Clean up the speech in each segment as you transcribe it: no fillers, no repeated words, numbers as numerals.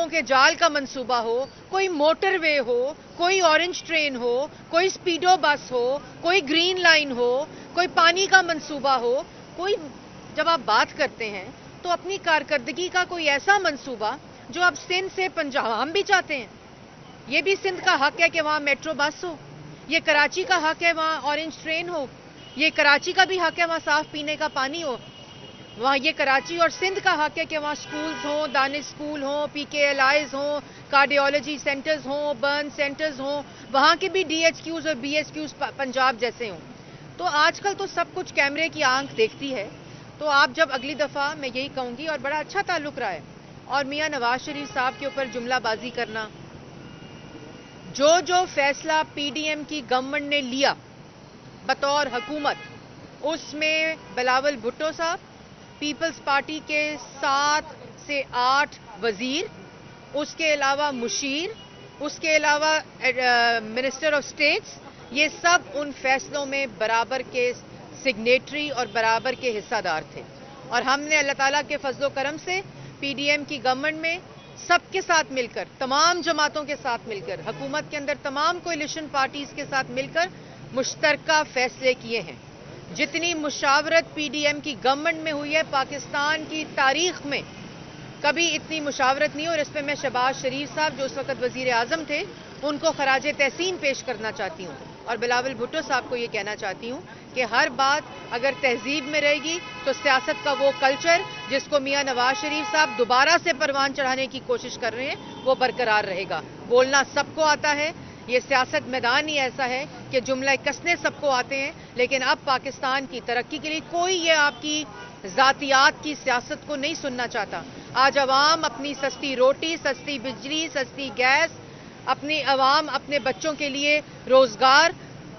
के जाल का मंसूबा हो, कोई मोटरवे हो, कोई ऑरेंज ट्रेन हो, कोई स्पीडो बस हो, कोई ग्रीन लाइन हो, कोई पानी का मंसूबा हो, कोई जब आप बात करते हैं तो अपनी कारकर्दगी का कोई ऐसा मंसूबा जो आप सिंध से पंजाब, हम भी चाहते हैं, ये भी सिंध का हक है कि वहाँ मेट्रो बस हो, ये कराची का हक है वहाँ ऑरेंज ट्रेन हो, ये कराची का भी हक है वहाँ साफ पीने का पानी हो, वहाँ ये कराची और सिंध का हक है कि वहाँ स्कूल्स हों, दानिश स्कूल हों, PKLIs हों, कार्डियोलॉजी सेंटर्स हों, बर्न सेंटर्स हों, वहाँ के भी DHQs और BHQs पंजाब जैसे हों। तो आजकल तो सब कुछ कैमरे की आंख देखती है। तो आप जब अगली दफ़ा, मैं यही कहूँगी, और बड़ा अच्छा ताल्लुक रहा है, और मियाँ नवाज शरीफ साहब के ऊपर जुमलाबाजी करना, जो फैसला PDM की गवर्नमेंट ने लिया बतौर हुकूमत, उसमें बिलावल भुट्टो साहब, पीपल्स पार्टी के 7 से 8 वजीर, उसके अलावा मुशीर, उसके अलावा मिनिस्टर ऑफ स्टेट्स, ये सब उन फैसलों में बराबर के सिग्नेटरी और बराबर के हिस्सादार थे। और हमने अल्लाह ताला के फजलो करम से PDM की गवर्नमेंट में सबके साथ मिलकर, तमाम जमातों के साथ मिलकर, हुकूमत के अंदर तमाम कोलिशन पार्टीज के साथ मिलकर मुश्तरका फैसले किए हैं। जितनी मुशावरत PDM की गवर्नमेंट में हुई है पाकिस्तान की तारीख में कभी इतनी मुशावरत नहीं, और इस पर मैं शहबाज शरीफ साहब जो उस वक्त वजीर आजम थे उनको खराज तहसीन पेश करना चाहती हूँ, और बिलावल भुट्टो साहब को ये कहना चाहती हूँ कि हर बात अगर तहजीब में रहेगी तो सियासत का वो कल्चर जिसको मियाँ नवाज शरीफ साहब दोबारा से परवान चढ़ाने की कोशिश कर रहे हैं वो बरकरार रहेगा। बोलना सबको आता है, ये सियासत मैदान ही ऐसा है कि जुमला कसने सबको आते हैं, लेकिन अब पाकिस्तान की तरक्की के लिए कोई ये आपकी जातियात की सियासत को नहीं सुनना चाहता। आज अवाम अपनी सस्ती रोटी, सस्ती बिजली, सस्ती गैस, अपनी अवाम अपने बच्चों के लिए रोजगार,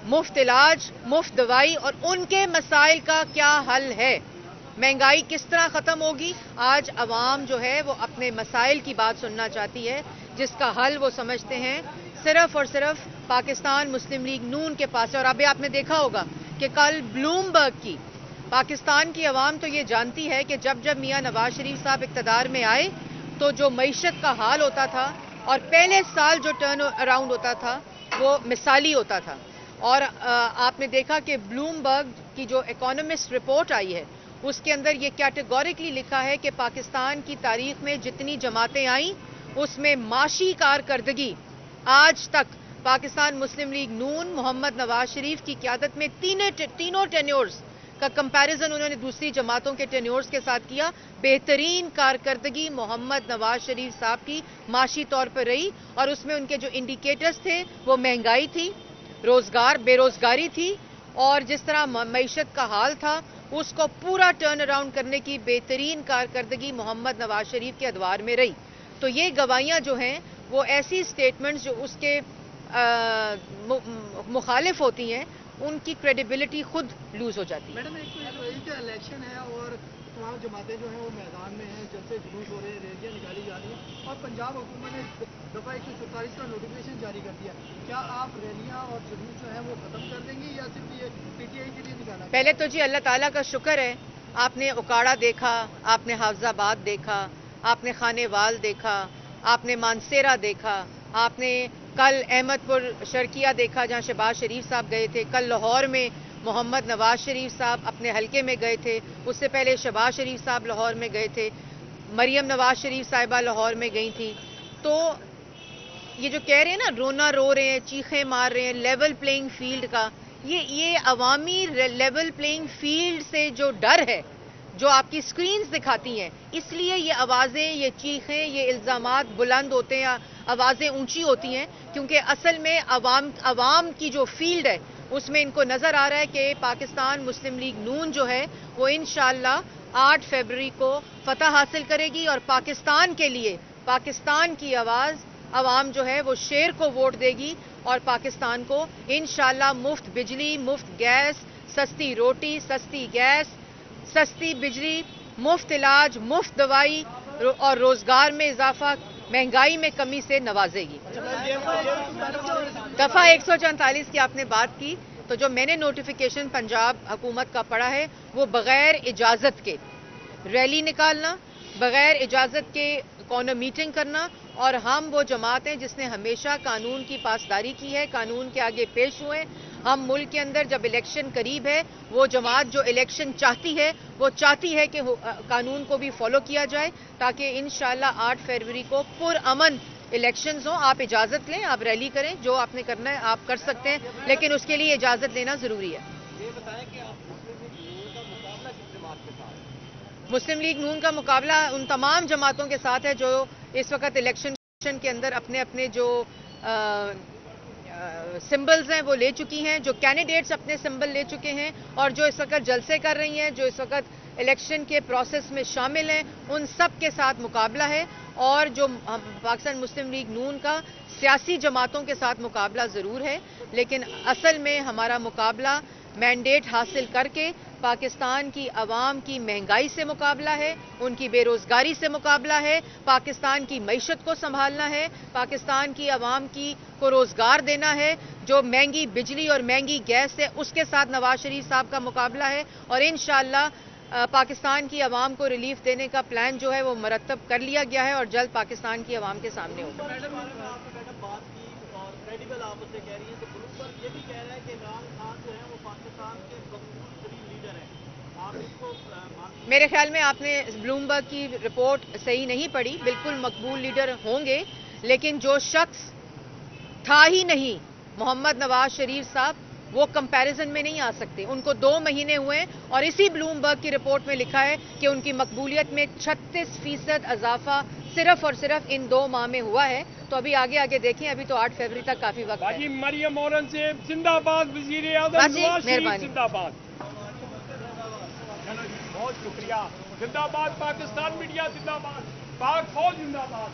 मुफ्त इलाज, मुफ्त दवाई, और उनके मसाइल का क्या हल है, महंगाई किस तरह ख़त्म होगी, आज अवाम जो है वो अपने मसाइल की बात सुनना चाहती है, जिसका हल वो समझते हैं सिर्फ और सिर्फ पाकिस्तान मुस्लिम लीग नून के पास है। और अभी आपने देखा होगा कि कल ब्लूमबर्ग की, पाकिस्तान की अवाम तो ये जानती है कि जब जब मियाँ नवाज शरीफ साहब इक़्तिदार में आए तो जो मईशत का हाल होता था और पहले साल जो टर्न अराउंड होता था वो मिसाली होता था। और आपने देखा कि ब्लूमबर्ग की जो इकोनॉमिस्ट रिपोर्ट आई है उसके अंदर ये कैटेगोरिकली लिखा है कि पाकिस्तान की तारीख में जितनी जमातें आईं उसमें माशी कारकर्दगी आज तक पाकिस्तान मुस्लिम लीग नून मोहम्मद नवाज शरीफ की क़यादत में तीनों टेन्योर्स का कंपैरिजन उन्होंने दूसरी जमातों के टेन्योर्स के साथ किया। बेहतरीन कारकर्दगी मोहम्मद नवाज शरीफ साहब की माशी तौर पर रही, और उसमें उनके जो इंडिकेटर्स थे वो महंगाई थी, रोजगार, बेरोजगारी थी, और जिस तरह मईशत का हाल था उसको पूरा टर्न अराउंड करने की बेहतरीन कारकर्दगी मोहम्मद नवाज शरीफ के अदवार में रही। तो ये गवाहियाँ जो हैं वो ऐसी स्टेटमेंट्स जो उसके मुखालिफ होती हैं उनकी क्रेडिबिलिटी खुद लूज हो जाती है। मैडम, एक तो इलेक्शन है और तमाम जमातें जो हैं वो मैदान में हैं, जलसे जुलूस हो रहे हैं, रैलियाँ निकाली जा रही हैं, और पंजाब हुकूमत ने दफ़ा 144 का नोटिफिकेशन जारी कर दिया। क्या आप रैलियाँ और जुलूस जो हैं वो ख़त्म कर देंगे या सिर्फ ये PTI के लिए निकाला? पहले तो जी अल्लाह ताला का शुक्र है, आपने उकाड़ा देखा, आपने हाफजाबाद देखा, आपने खानेवाल देखा, आपने मानसेरा देखा, आपने कल अहमदपुर शर्किया देखा जहां शहबाज शरीफ साहब गए थे, कल लाहौर में मोहम्मद नवाज शरीफ साहब अपने हलके में गए थे, उससे पहले शहबाज शरीफ साहब लाहौर में गए थे, मरियम नवाज शरीफ साहिबा लाहौर में गई थी। तो ये जो कह रहे हैं ना रोना रो रहे हैं, चीखें मार रहे हैं, लेवल प्लेइंग फील्ड का, ये अवामी लेवल प्लेइंग फील्ड से जो डर है जो आपकी स्क्रीन्स दिखाती हैं, इसलिए ये आवाज़ें, ये चीखें, ये इल्ज़ामात बुलंद होते हैं, आवाज़ें ऊंची होती हैं, क्योंकि असल में अवाम की जो फील्ड है उसमें इनको नज़र आ रहा है कि पाकिस्तान मुस्लिम लीग नून जो है वो इंशाअल्लाह 8 फरवरी को फतह हासिल करेगी, और पाकिस्तान के लिए पाकिस्तान की आवाज़ अवाम जो है वो शेर को वोट देगी, और पाकिस्तान को इंशाअल्लाह मुफ्त बिजली, मुफ्त गैस, सस्ती रोटी, सस्ती गैस, सस्ती बिजली, मुफ्त इलाज, मुफ्त दवाई और रोजगार में इजाफा, महंगाई में कमी से नवाजेगी। दफा 144 की आपने बात की, तो जो मैंने नोटिफिकेशन पंजाब हुकूमत का पढ़ा है वो बगैर इजाजत के रैली निकालना, बगैर इजाजत के कॉर्नर मीटिंग करना اور ہم وہ جماعت ہیں جس نے ہمیشہ قانون کی پاسداری کی ہے, قانون کے آگے پیش ہوئے. ہم ملک کے اندر جب الیکشن قریب ہے, وہ جماعت جو الیکشن چاہتی ہے وہ چاہتی ہے کہ قانون کو بھی فالو کیا جائے تاکہ انشاءاللہ 8 فروری کو پرامن الیکشنز ہوں. آپ اجازت لیں, آپ ریلی کریں, جو آپ نے کرنا ہے آپ کر سکتے ہیں, لیکن اس کے لیے اجازت لینا ضروری ہے. یہ بتائیں کہ آپ مسلم لیگ نون کا مقابلہ کس جماعت کے ساتھ؟ مسلم لیگ نون کا مقابلہ ان تمام جماعتوں کے ساتھ ہے جو اس وقت الیکشن کے اندر اپنے اپنے جو سمبلز ہیں وہ لے چکی ہیں, جو کینڈیڈیٹس اپنے سمبل لے چکے ہیں, اور جو اس وقت جلسے کر رہی ہیں, جو اس وقت الیکشن کے پروسیس میں شامل ہیں, ان سب کے ساتھ مقابلہ ہے. اور جو پاکستان مسلم لیگ نون کا سیاسی جماعتوں کے ساتھ مقابلہ ضرور ہے, لیکن اصل میں ہمارا مقابلہ مینڈیٹ حاصل کر کے پاکستان کی عوام کی مہنگائی سے مقابلہ ہے, ان کی بے روزگاری سے مقابلہ ہے, پاکستان کی معیشت کو سنبھالنا ہے, پاکستان کی عوام کو روزگار دینا ہے. جو مہنگی بجلی اور مہنگی گیس ہے اس کے ساتھ نواز شریف صاحب کا مقابلہ ہے, اور انشاءاللہ پاکستان کی عوام کو ریلیف دینے کا پلان جو ہے وہ مرتب کر لیا گیا ہے اور جلد پاکستان کی عوام کے سامنے ہوگا. میڈم آپ نے بات کی اور کریڈیبل آپ اسے کہہ رہی ہیں, تو بلومبرگ یہ بھی کہہ رہا ہے کہ عمران خان جو ہے وہ پاکستان کے مقبول ترین لیڈر ہیں. آپ اس کو میرے خیال میں آپ نے بلومبرگ کی رپورٹ صحیح نہیں پڑھی. بالکل مقبول لیڈر ہوں گے, لیکن جو شخص تھا ہی نہیں محمد نواز شریف صاحب, وہ کمپیریزن میں نہیں آ سکتے. ان کو 2 مہینے ہوئے اور اسی بلومبرگ کی رپورٹ میں لکھا ہے کہ ان کی مقبولیت میں 36% اضافہ صرف اور صرف ان 2 ماہ میں ہوا ہے. تو ابھی آگے دیکھیں, ابھی تو 8 فروری تک کافی وقت ہے. مریم اورنگزیب زندہ باد, وزیر اعظم نواز شریف زندہ باد. بہت شکریہ. زندہ باد پاکستان میڈیا, زندہ باد پاک فوج, زندہ باد.